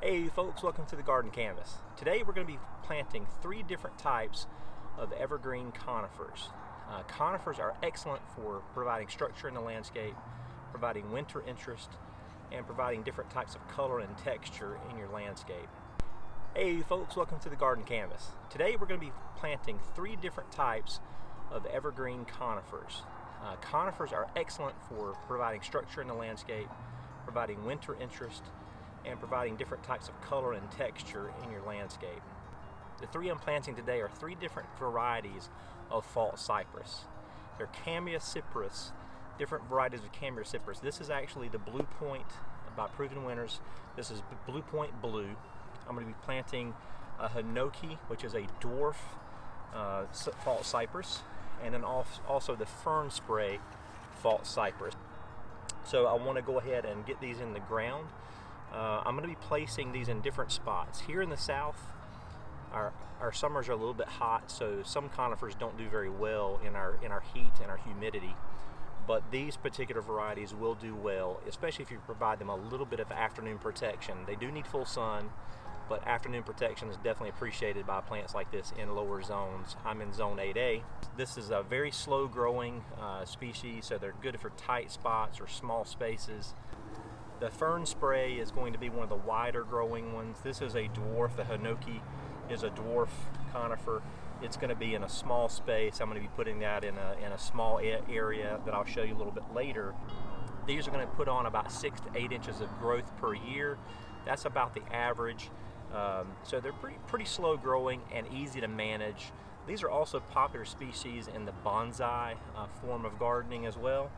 Hey folks, welcome to the Garden Canvas. Today we're going to be planting 3 different types of evergreen conifers. Conifers are excellent for providing structure in the landscape, providing winter interest, and providing different types of color and texture in your landscape. Hey folks, welcome to the Garden Canvas. Today we're going to be planting 3 different types of evergreen conifers. Conifers are excellent for providing structure in the landscape, providing winter interest, and providing different types of color and texture in your landscape. The 3 I'm planting today are 3 different varieties of false cypress. They're Chamaecyparis, different varieties of Chamaecyparis. This is actually the Blue Point by Proven Winners. This is Blue Point Blue. I'm going to be planting a Hinoki, which is a dwarf false cypress, and then also the Fernspray false cypress. So I want to go ahead and get these in the ground. I'm going to be placing these in different spots. Here in the south, our summers are a little bit hot, so some conifers don't do very well in our heat and our humidity. But these particular varieties will do well, especially if you provide them a little bit of afternoon protection. They do need full sun, but afternoon protection is definitely appreciated by plants like this in lower zones. I'm in zone 8A. This is a very slow growing species, so they're good for tight spots or small spaces. The Fernspray is going to be one of the wider growing ones. This is a dwarf. The Hinoki is a dwarf conifer. It's going to be in a small space. I'm going to be putting that in a small area that I'll show you a little bit later. These are going to put on about 6 to 8 inches of growth per year. That's about the average. So they're pretty slow growing and easy to manage. These are also popular species in the bonsai form of gardening as well.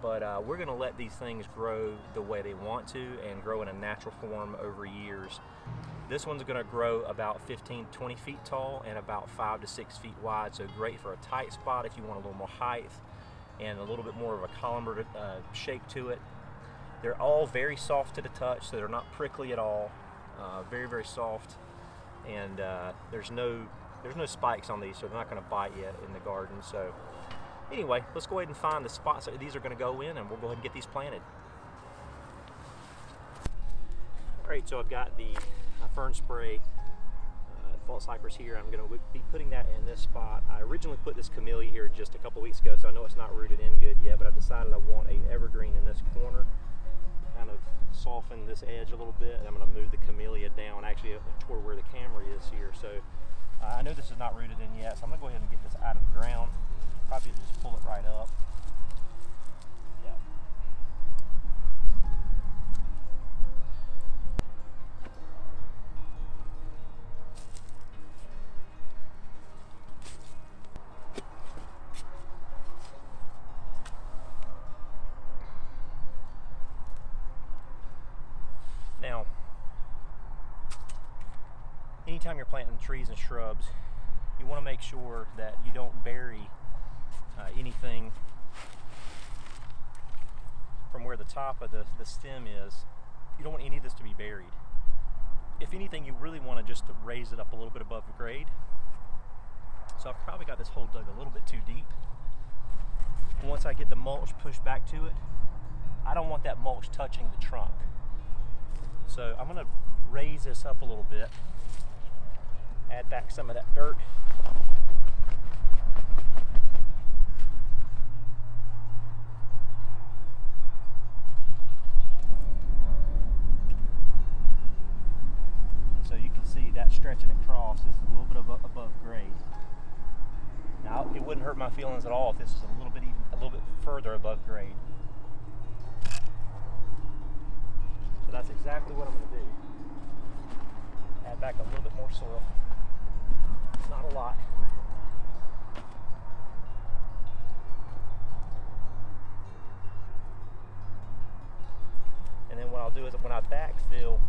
But we're going to let these things grow the way they want to and grow in a natural form over years. This one's going to grow about 15 to 20 feet tall and about 5 to 6 feet wide, so great for a tight spot if you want a little more height and a little bit more of a columnar shape to it. They're all very soft to the touch, so they're not prickly at all. Very, very soft, and there's no spikes on these, so they're not going to bite you in the garden. So anyway, let's go ahead and find the spots that these are going to go in, and we'll go ahead and get these planted. Alright, so I've got the Fernspray false cypress here. I'm going to be putting that in this spot. I originally put this camellia here just a couple weeks ago, so I know it's not rooted in good yet, but I've decided I want an evergreen in this corner. Kind of soften this edge a little bit, and I'm going to move the camellia down actually toward where the camera is here. So I know this is not rooted in yet, so I'm going to go ahead and get this out of the ground. Probably just pull it right up. Yeah. Now, anytime you're planting trees and shrubs, you want to make sure that you don't bury anything from where the top of the stem is. You don't want any of this to be buried. If anything, you really want to just raise it up a little bit above the grade. So I've probably got this hole dug a little bit too deep. Once I get the mulch pushed back to it, I don't want that mulch touching the trunk. So I'm going to raise this up a little bit, add back some of that dirt. So you can see that stretching across. This is a little bit above grade. Now it wouldn't hurt my feelings at all if this is a little bit further above grade. So that's exactly what I'm going to do. Add back a little bit more soil. Not a lot. And then what I'll do is when I backfill,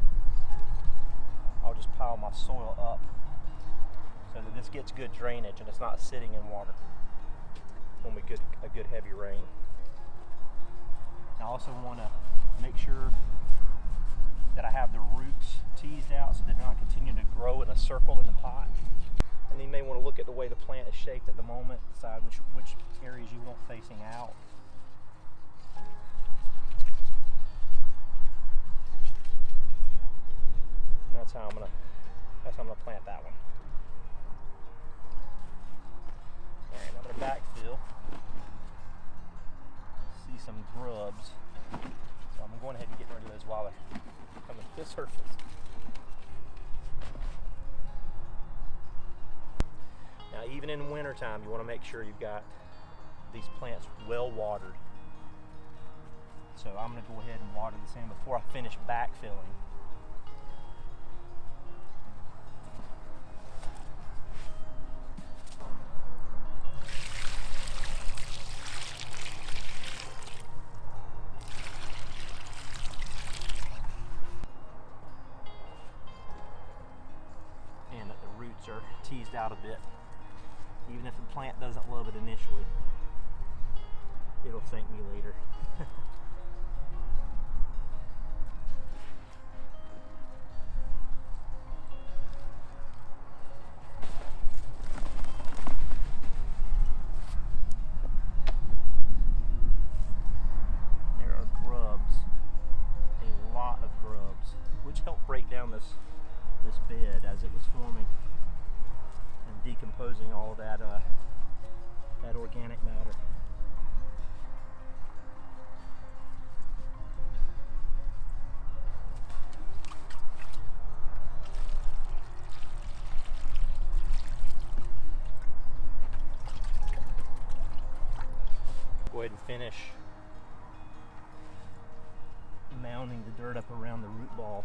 I'll just pile my soil up so that this gets good drainage and it's not sitting in water. When we get a good heavy rain. I also want to make sure that I have the roots teased out so they're not continuing to grow in a circle in the pot. And then you may want to look at the way the plant is shaped at the moment, decide which areas you want facing out. That's how I'm gonna plant that one. All right, I'm gonna backfill. See some grubs, so I'm going ahead and get rid of those while they're coming to the surface. Now, even in wintertime, you want to make sure you've got these plants well watered. So I'm going to go ahead and water this in before I finish backfilling. And that the roots are teased out a bit. Even if the plant doesn't love it initially, it'll thank me later. There are grubs, a lot of grubs, which help break down this bed as it was forming and decomposing all of that organic matter. Go ahead and finish mounding the dirt up around the root ball.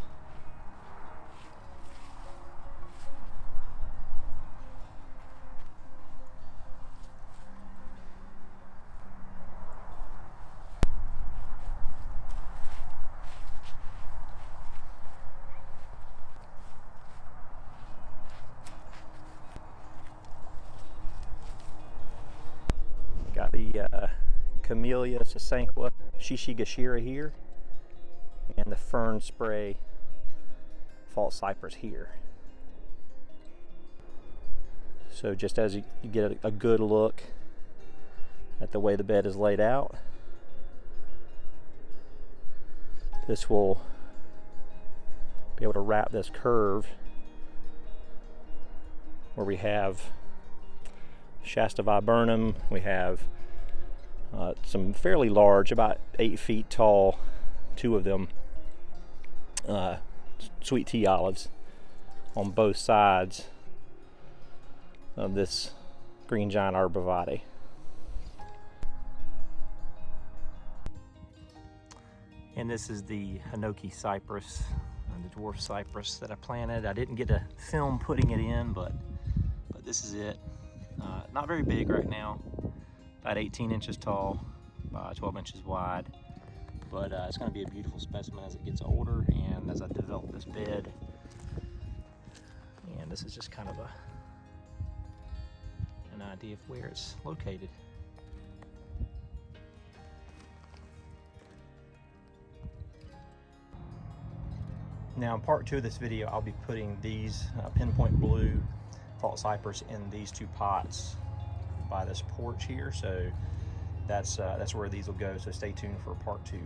Got the Chamaecyparis Shishigashira here, and the Fernspray False Cypress here. So just as you get a good look at the way the bed is laid out, this will be able to wrap this curve where we have Shasta viburnum, we have some fairly large, about 8 feet tall, 2 of them, sweet tea olives on both sides of this green giant arborvitae. And this is the Hinoki cypress, the dwarf cypress that I planted. I didn't get to film putting it in, but this is it. Not very big right now, about 18 inches tall by 12 inches wide, but it's going to be a beautiful specimen as it gets older and as I develop this bed. And this is just kind of an idea of where it's located. Now in part 2 of this video, I'll be putting these Pinpoint Blue False Cypress in these 2 pots by this porch here, so that's where these will go, so stay tuned for part 2.